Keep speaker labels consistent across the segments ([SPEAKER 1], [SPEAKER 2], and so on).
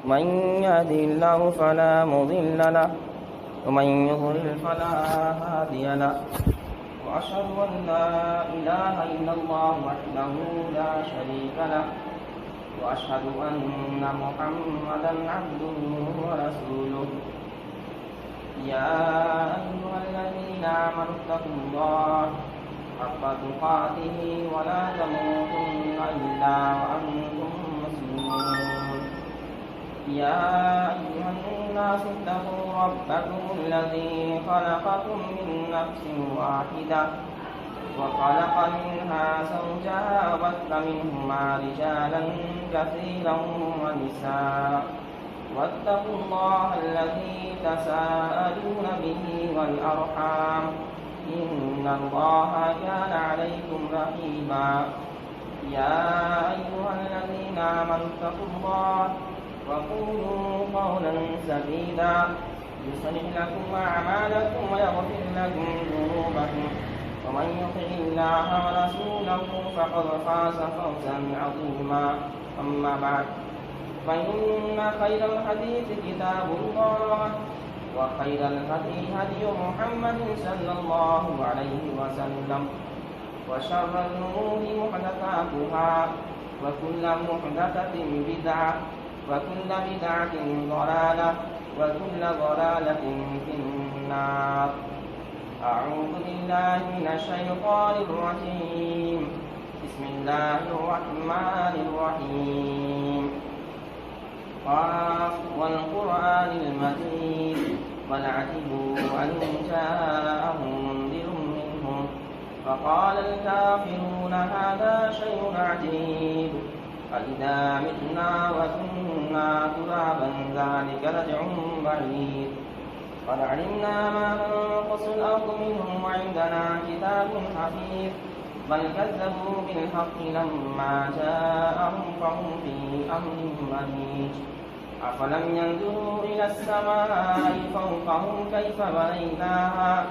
[SPEAKER 1] من يهده الله فلا مضل له ومن يضلل فلا هادي له وأشهد أن لا إله إلا الله وحده لا شريك له وأشهد أن محمدا عبده ورسوله يا أيها الذين آمنوا اتقوا الله حق تقاته ولا تموتن إلا وأنتم مسلمون يا أيها الناس اتقوا ربكم الذي خلقكم من نفس واحدة وخلق منها زوجها وبث منهما رجالا كثيرا ونساء واتقوا الله الذي تساءلون به والأرحام إن الله كان عليكم رقيبا يا أيها الذين آمنوا اتقوا الله وقولوا قولا سديدا يصلح لكم أعمالكم ويغفر لكم ذنوبكم ومن يطع الله ورسوله فقد فاز فوزا عظيما أما بعد فإن خير الحديث كتاب الله وخير الهدي هدي محمد صلى الله عليه وسلم وشر الأمور محدثاتها وكل محدثة بدعة وكل بدعة ضلالة وكل ضلالة في النار. أعوذ بالله من الشيطان الرجيم. بسم الله الرحمن الرحيم. قاف والقرآن المجيد بل عجبوا أن جاءهم منذر منهم فقال الكافرون هذا شيء عجيب أإذا متنا وكنا ترابا ذلك رجع بعيد قد علمنا ما ننقص الأرض منهم وعندنا كتاب حفيظ بل كذبوا بالحق لما جاءهم فهم في أمر مريج أفلم ينظروا إلى السماء فوقهم كيف بنيناها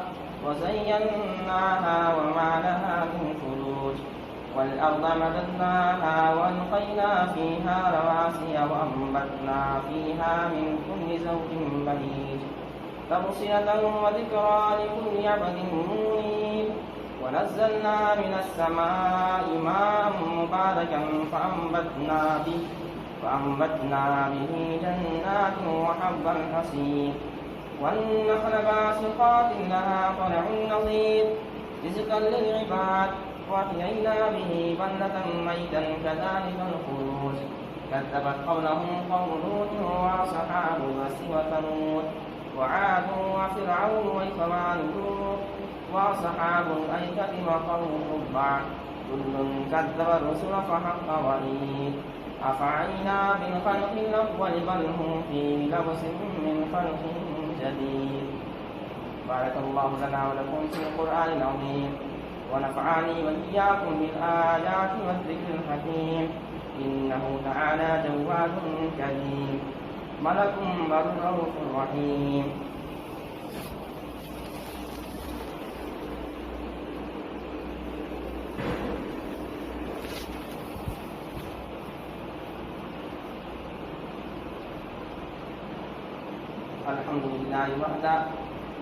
[SPEAKER 1] وزيناها وما لها من فروج والأرض مددناها وألقينا فيها رواسي وأنبتنا فيها من كل زوج بهيج تبصرة وذكرى لكل عبد منيب ونزلنا من السماء ماء مباركا فأنبتنا به جنات وحب الحصيد والنخل باسقات لها طلع نضيد رزقا للعباد وأحيينا به بلدة ميتا كذلك الخروج كذبت قبلهم قوم لوط وأصحاب الرس وثمود وعاد وفرعون وإخوان لوط وأصحاب الأيكة وقوم تبع كل كذب الرسل فحق وعيد أفعينا بالخلق الأول بل هم في لبس من خلق جديد. بارك الله لنا ولكم في القرآن العظيم ونفعني وإياكم بالآيات والذكر الحكيم إنه تعالى جواد كريم ملك بر رؤوف رحيم. الحمد لله وحده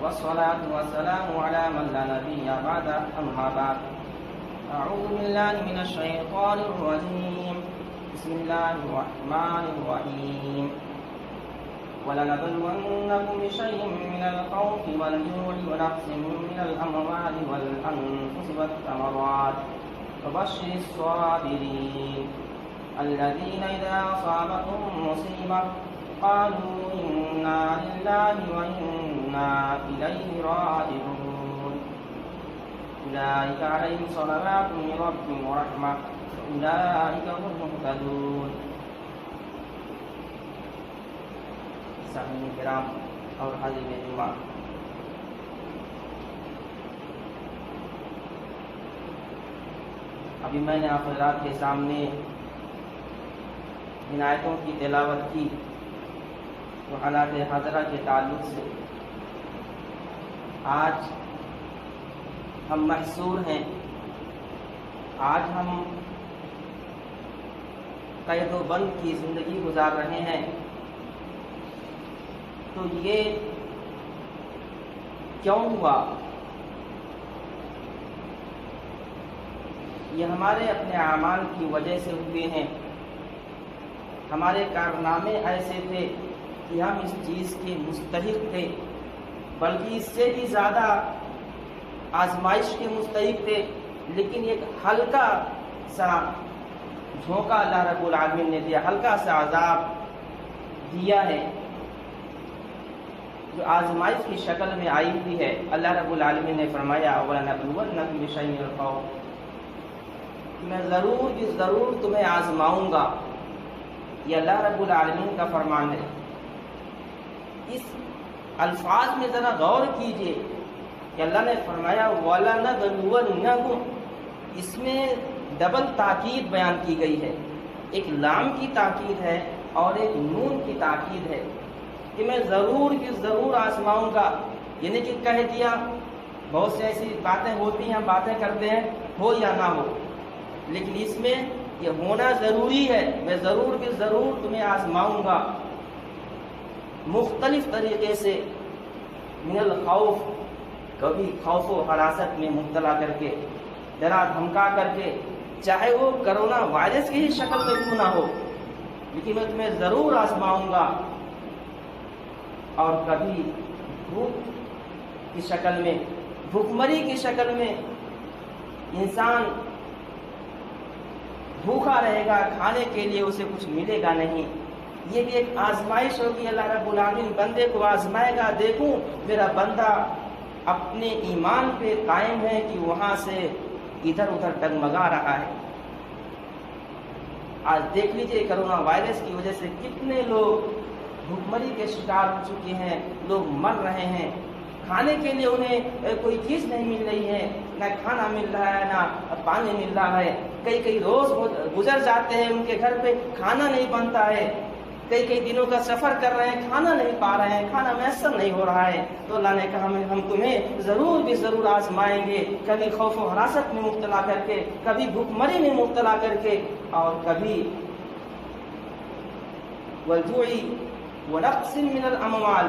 [SPEAKER 1] والصلاة والسلام على من لا نبي بعده أما بعد أعوذ بالله من الشيطان الرجيم. بسم الله الرحمن الرحيم. ولنبلونكم بشيء من الخوف والجوع ونقص من الأموال والأنفس والثمرات وبشر الصابرين الذين إذا أصابتهم مصيبة قالوا إنا لله وإنا إليه راجعون أولئك عليهم صلوات من ربهم ورحمة وأولئك هم المهتدون. سامعین کرام اور حاضرین جمعہ، ابھی میں نے آپ حضرات کے سامنے ان آیتوں کی تلاوت کی تو حالات حاضرہ کے تعلق سے آج ہم محصور ہیں، آج ہم قید و بند کی زندگی گزار رہے ہیں، تو یہ کیوں ہوا؟ یہ ہمارے اپنے اعمال کی وجہ سے ہوئے ہیں. ہمارے کارنامے ایسے تھے کہ ہم اس چیز کے مستحق تھے، بلکہ اس سے بھی زیادہ آزمائش کے مستحق تھے، لیکن ایک ہلکا سا جھونکا اللہ رب العالمین نے دیا، ہلکا سا عذاب دیا ہے جو آزمائش کی شکل میں آئی ہوئی ہے. اللہ رب العالمین نے فرمایا وَلَنَبْلُوَنَّكُمْ بِشَيْءٍ مِّنَ الْخَوْفِ، میں ضرور تمہیں آزماؤں گا. یہ اللہ رب العالمین کا فرمان ہے. اس الفاظ میں ذرا غور کیجئے کہ اللہ نے فرمایا وَلَنَبْلُوَنَّكُمْ، اس میں ڈبل تاکید بیان کی گئی ہے. ایک لام کی تاکید ہے اور ایک نون کی تاکید ہے کہ میں ضرور آزماؤں گا. یعنی کہ کہہ دیا. بہت سے ایسی باتیں ہوتی ہیں، ہم باتیں کرتے ہیں ہو یا نہ ہو، لیکن اس میں یہ ہونا ضروری ہے. میں ضرور تمہیں آزماؤں گا مختلف طریقے سے. من الخوف، کبھی خوف و حراست میں مبتلا کر کے، ڈرا دھمکا کر کے، چاہے وہ کرونا وائرس کی ہی شکل میں کیوں نہ ہو، لیکن میں تمہیں ضرور آزماؤں گا. اور کبھی بھوک کی شکل میں، بھوکمری کی شکل میں انسان بھوکا رہے گا، کھانے کے لیے اسے کچھ ملے گا نہیں. یہ بھی ایک آزمائش ہوگی. اللہ رب العالمین بندے کو آزمائے گا، دیکھوں میرا بندہ اپنے ایمان پہ قائم ہے کہ وہاں سے ادھر ادھر ڈگمگا رہا ہے. آج دیکھ لیجئے کرونا وائرس کی وجہ سے کتنے لوگ بھوکمری کے شکار ہو چکے ہیں، لوگ مر رہے ہیں. کھانے کے لیے انہیں کوئی چیز نہیں مل رہی ہے، نہ کھانا مل رہا ہے نہ پانی مل رہا ہے. کئی روز گزر جاتے ہیں، ان کے گھر پہ کھانا نہیں بنتا ہے. کئی دنوں کا سفر کر رہے ہیں، کھانا نہیں پا رہے ہیں، کھانا میسر نہیں ہو رہا ہے. تو اللہ نے کہا ہم تمہیں ضرور آزمائیں گے، کبھی خوف و حراست میں مبتلا کر کے، کبھی بھوکمری میں مبتلا کر کے، اور کبھی والجوع ونقص من الاموال،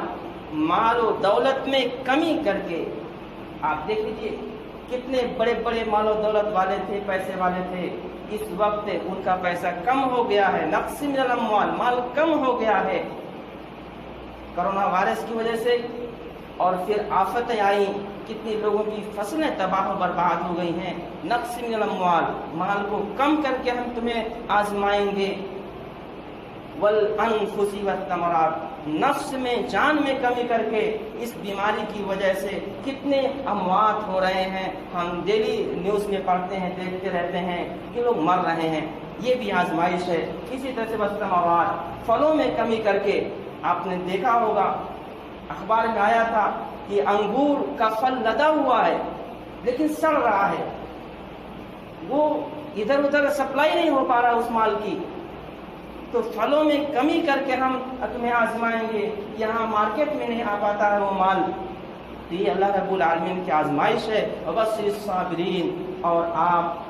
[SPEAKER 1] مال و دولت میں کمی کر کے. آپ دیکھ لیجیے کتنے بڑے بڑے مال و دولت والے تھے، پیسے والے تھے، اس وقت ان کا پیسہ کم ہو گیا ہے. نقص من الاموال، مال کم ہو گیا ہے کرونا وائرس کی وجہ سے. اور پھر آفتیں آئیں، کتنی لوگوں کی فصلیں تباہ و برباد ہو گئی ہیں. نقص من الاموال، مال کو کم کر کے ہم تمہیں آزمائیں گے. والانفس والثمرات، نفس میں جان میں کمی کر کے. اس بیماری کی وجہ سے کتنے اموات ہو رہے ہیں، ہم ڈیلی نیوز میں پڑھتے ہیں، دیکھتے رہتے ہیں کہ لوگ مر رہے ہیں. یہ بھی آزمائش ہے. اسی طرح سے والثمرات، پھلوں میں کمی کر کے. آپ نے دیکھا ہوگا اخبار میں آیا تھا کہ انگور کا پھل لدا ہوا ہے لیکن سڑ رہا ہے، وہ ادھر ادھر سپلائی نہیں ہو پا رہا اس مال کی. تو پھلوں میں کمی کر کے ہم تمہیں آزمائیں گے. یہاں مارکیٹ میں نہیں آ پاتا ہے وہ مال. تو یہ اللہ رب العالمین کی آزمائش ہے. وبشر الصابرین، اور آپ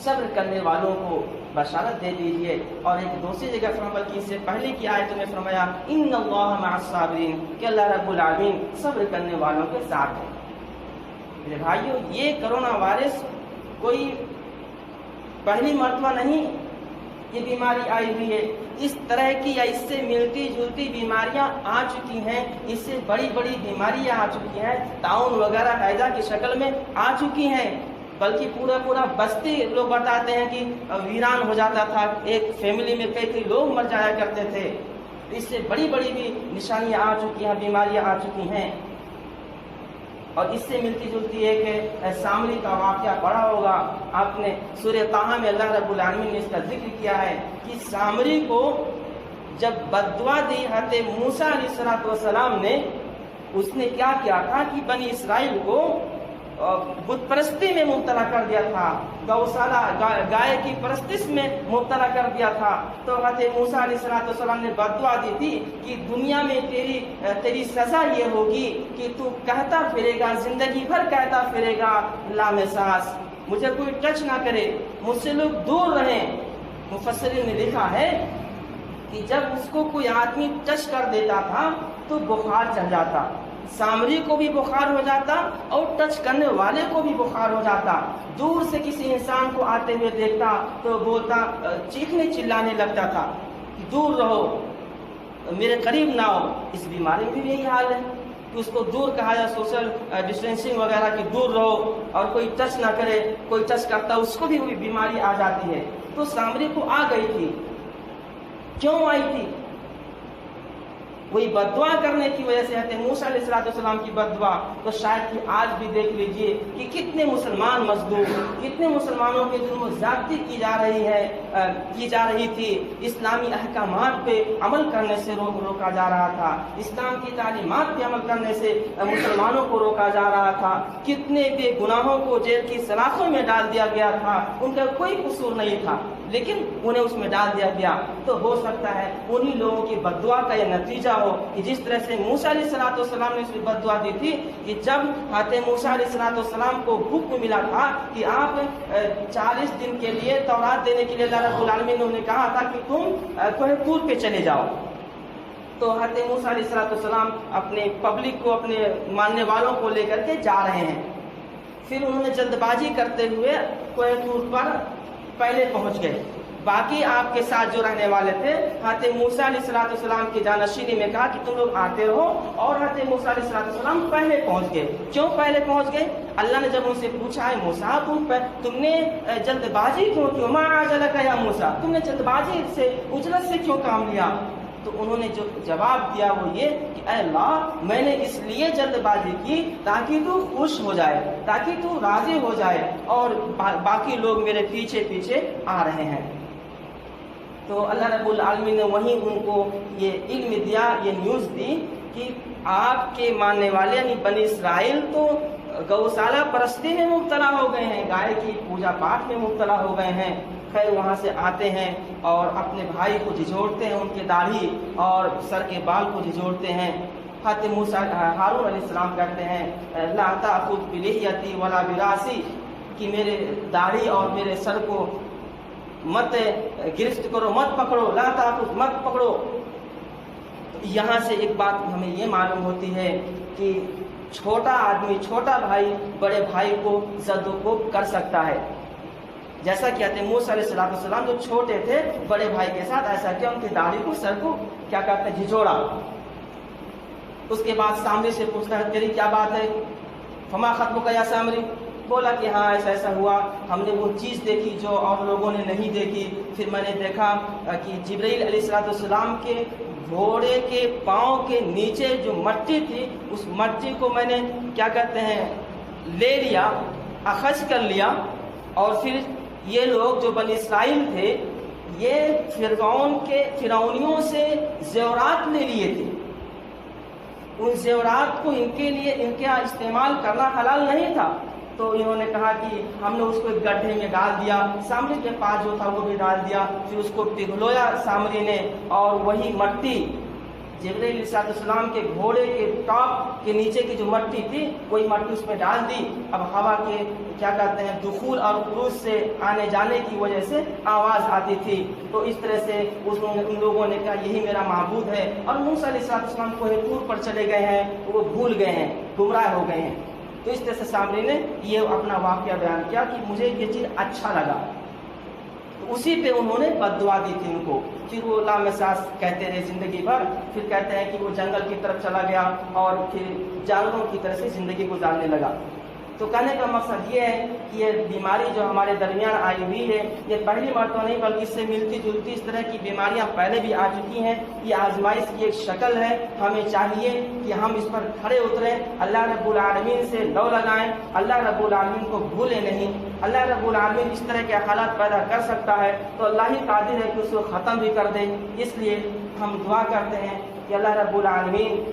[SPEAKER 1] صبر کرنے والوں کو بشارت دے دیجئے. اور ایک دوسری جگہ فرمایا، بلکہ اس سے پہلے کی آیت میں فرمایا ان اللہ مع الصابرین، کہ اللہ رب العالمین صبر کرنے والوں کے ساتھ ہے. میرے بھائیو، یہ کرونا وائرس کوئی پہلی مرتبہ نہیں یہ بیماری آئی ہوئی ہے. اس طرح کی یا اس سے ملتی جلتی بیماریاں آ چکی ہیں، اس سے بڑی بڑی بیماریاں آ چکی ہیں، طاعون وغیرہ ہیضہ کی شکل میں آ چکی ہیں. بلکہ پورا بستی لوگ بتاتے ہیں کہ ویران ہو جاتا تھا، ایک فیملی میں کئی لوگ مر جایا کرتے تھے. اس سے بڑی بڑی بھی نشانیاں آ چکی ہیں، بیماریاں آ چکی ہیں. اور اس سے ملتی جلتی ایک سامری کا واقعہ پڑھا ہوگا آپ نے. سورہ طٰہٰ میں اللہ رب العالمین نے اس کا ذکر کیا ہے کہ سامری کو جب بد دعا دی حضرت موسیٰ علیہ السلام نے، اس نے کیا کیا تھا کہ بنی اسرائیل کو بت پرستی میں مبتلا کر دیا تھا، گوشالہ گائے کی پرستش میں مبتلا کر دیا تھا. تو حضرت موسیٰ علیہ السلام نے بد دعا دی تھی کہ دنیا میں تیری سزا یہ ہوگی کہ تو کہتا پھرے گا، زندگی بھر کہتا پھرے گا لام ساس، مجھے کوئی ٹچ نہ کرے، مجھ سے لوگ دور رہیں. مفسرین نے لکھا ہے کہ جب اس کو کوئی آدمی ٹچ کر دیتا تھا تو بخار چڑھ جاتا، سامری کو بھی بخار ہو جاتا اور ٹچ کرنے والے کو بھی بخار ہو جاتا۔ دور سے کسی انسان کو آتے ہوئے دیکھتا تو بولتا، چیخنے چلانے لگتا تھا کہ دور رہو، میرے قریب نہ ہو۔ اس بیماری میں بھی یہی حال ہے کہ اس کو دور کہا جائے، سوشل ڈسٹینسنگ وغیرہ کہ دور رہو اور کوئی ٹچ نہ کرے، کوئی ٹچ کرتا اس کو بھی وہی بیماری آ جاتی ہے۔ تو سامری کو آ گئی تھی، کیوں آئی تھی؟ وہی بد دعا کرنے کی وجہ سے ہے، موسیٰ علیہ السلام کی بد دعا۔ تو شاید کہ آج بھی دیکھ لیجئے کہ کتنے مسلمان مظلوم، کتنے مسلمانوں کے ظلم و زیادتی کی جا رہی تھی، اسلامی احکامات پہ عمل کرنے سے روکا جا رہا تھا، اسلام کی تعلیمات پہ عمل کرنے سے مسلمانوں کو روکا جا رہا تھا، کتنے بے گناہوں کو جیل کی سلاخوں میں ڈال دیا گیا تھا، ان کا کوئی قصور نہیں تھا لیکن انہیں اس میں ڈال دیا گیا۔ تو ہو سکتا ہے انہی لوگوں کی بد دعا کا یہ نتیجہ ہو کہ جس طرح سے موسیٰ علیہ السلام نے اس کی بد دعا دی تھی کہ جب حضرت موسیٰ علیہ السلام کو حکم ملا تھا کہ آپ 40 دن کے لیے تورات دینے کے لیے اللہ رب العالمین نے انہیں کہا تھا کہ تم کوہ طور پہ چلے جاؤ، تو حضرت موسیٰ علیہ السلام اپنے پبلک کو، اپنے ماننے والوں کو لے کر کے جا رہے ہیں۔ پھر انہوں نے جلد بازی کرتے ہوئے کوہ طور پر پہلے پہنچ گئے۔ باقی آپ کے ساتھ جو رہنے والے تھے حضرت موسیٰ علیہ السلام کی جانشینی میں کہا کہ تم لوگ آتے رہو، اور حضرت موسیٰ علیہ السلام پہلے پہنچ گئے۔ کیوں پہلے پہنچ گئے؟ اللہ نے جب ان سے پوچھا ہے موسیٰ تم نے جلد بازی کیوں کی؟ ما عجلک یا موسیٰ، تم نے جلد بازی سے اجلت سے کیوں کام لیا؟ تو انہوں نے جو جواب دیا وہ یہ کہ اے اللہ، میں نے اس لیے جلد بازی کی تاکہ تو خوش ہو جائے، تاکہ تو راضی ہو جائے، اور باقی لوگ میرے پیچھے پیچھے آ رہے ہیں۔ تو اللہ رب العالمین نے وہیں ان کو یہ علم دیا، یہ نیوز دی کہ آپ کے ماننے والے یعنی بنی اسرائیل تو گوشالہ پرستی میں مبتلا ہو گئے ہیں، گائے کی پوجا پاٹ میں مبتلا ہو گئے ہیں۔ خیر وہاں سے آتے ہیں اور اپنے بھائی کو جھجھوڑتے ہیں، ان کے داڑھی اور سر کے بال کو جھجھوڑتے ہیں۔ حضرت ہارون علیہ السلام کہتے ہیں لا تأخذ بلحیتی ولا براسی، کہ میرے داڑھی اور میرے سر کو مت گرفت کرو، مت پکڑو، لا تأخذ، مت پکڑو۔ یہاں سے ایک بات ہمیں یہ معلوم ہوتی ہے کہ چھوٹا آدمی، چھوٹا بھائی بڑے بھائی کو زد و کوب کر سکتا ہے، جیسا کہ حضرت موسیٰ علیہ السلام جو چھوٹے تھے بڑے بھائی کے ساتھ ایسا کیا، ان کی داڑھی کو، سر کو کیا کہتے ہیں، جھجوڑا۔ اس کے بعد سامری سے پوچھتا ہے تیری کیا بات ہے؟ فما خطبک یا سامری، بولا کہ ہاں ایسا ایسا ہوا، ہم نے وہ چیز دیکھی جو اور لوگوں نے نہیں دیکھی۔ پھر میں نے دیکھا کہ جبرائیل علیہ السلام کے گھوڑے کے پاؤں کے نیچے جو مٹی تھی، اس مٹی کو میں نے کیا کہتے ہیں لے لیا، اخذ کر لیا، اور پھر یہ لوگ جو بنی اسرائیل تھے یہ فرعونیوں سے زیورات لے لیے تھے، ان زیورات کو ان کے لیے ان کا استعمال کرنا حلال نہیں تھا، تو انہوں نے کہا کہ ہم نے اس کو ایک گڈھے میں ڈال دیا، سامری کے پاس جو تھا وہ بھی ڈال دیا، پھر اس کو پگھلویا سامری نے، اور وہی مٹی جبرائیل علیہ السلام کے گھوڑے کے ٹاپ کے نیچے کی جو مٹی تھی وہی مٹی اس میں ڈال دی۔ اب ہوا کے کیا کہتے ہیں دخول اور خروج سے آنے جانے کی وجہ سے آواز آتی تھی، تو اس طرح سے ان لوگوں نے کہا یہی میرا معبود ہے، اور موسیٰ علیہ السلام کوہ طور پر چلے گئے ہیں، وہ بھول گئے ہیں، گمراہ ہو گئے ہیں۔ تو اس طرح سے سامری نے یہ اپنا واقعہ بیان کیا کہ مجھے یہ چیز اچھا لگا، اسی پہ انہوں نے بد دعا دی تھی ان کو۔ پھر وہ لامحساس کہتے رہے زندگی بھر، پھر کہتے ہیں کہ وہ جنگل کی طرف چلا گیا اور پھر جانوروں کی طرح سے زندگی گزارنے لگا۔ تو کہنے کا مقصد یہ ہے کہ یہ بیماری جو ہمارے درمیان آئی ہوئی ہے یہ پہلی مرتبہ نہیں بلکہ اس سے ملتی جلتی اس طرح کی بیماریاں پہلے بھی آ چکی ہیں، یہ آزمائش کی ایک شکل ہے۔ ہمیں چاہیے کہ ہم اس پر کھڑے اتریں، اللہ رب العالمین سے لو لگائیں، اللہ رب العالمین کو بھولیں نہیں۔ اللہ رب العالمین اس طرح کے حالات پیدا کر سکتا ہے تو اللہ ہی قادر ہے کہ اس کو ختم بھی کر دے۔ اس لیے ہم دعا کرتے ہیں کہ اللہ رب العالمین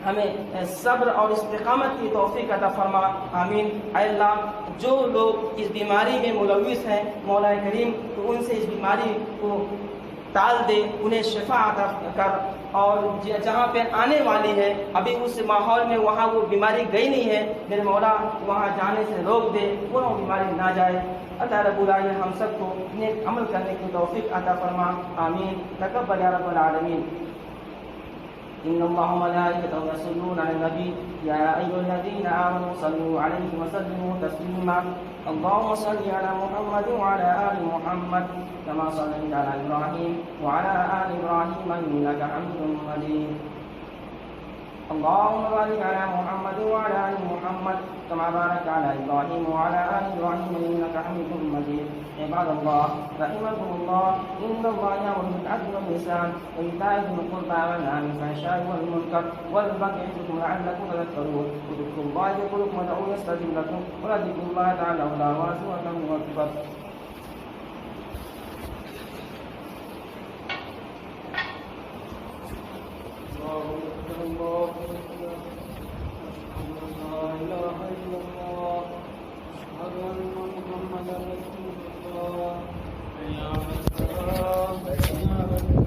[SPEAKER 1] ہمیں صبر اور استقامت کی توفیق عطا فرما، آمین۔ اے اللہ جو لوگ اس بیماری میں ملوث ہیں مولا کریم تو ان سے اس بیماری کو ٹال دے، انہیں شفا عطا کر، اور جہاں پہ آنے والی ہے ابھی اس ماحول میں وہاں وہ بیماری گئی نہیں ہے، میرے مولا وہاں جانے سے روک دے، وہ بیماری نہ جائے۔ اللہ رب العالمین ہم سب کو نیک عمل کرنے کی توفیق عطا فرما، آمین۔ تقبل یا رب العالمین۔ إن الله وملائكته يصلون على النبي يا أيها الذين آمنوا صلوا عليه وسلموا تسليما اللهم صل على محمد وعلى آل محمد كما صليت على إبراهيم وعلى آل إبراهيم إنك حميد مجيد اللهم بارك على محمد وعلى آل محمد كما باركت على إبراهيم وعلى آل إبراهيم إنك حميد مجيد عباد الله رحمكم الله إن الله يأمر بالعدل والإحسان وإيتاء ذي القربى وينهى عن الفحشاء والمنكر والبغي يعظكم لعلكم تذكرون اذكروا الله يذكركم ودعوه يستجب لكم ولذكر الله تعالى أولى وأزواجه أكبر الله لا إله إلا الله أشهد أن محمدا رسول الله حي على الصلاة حي على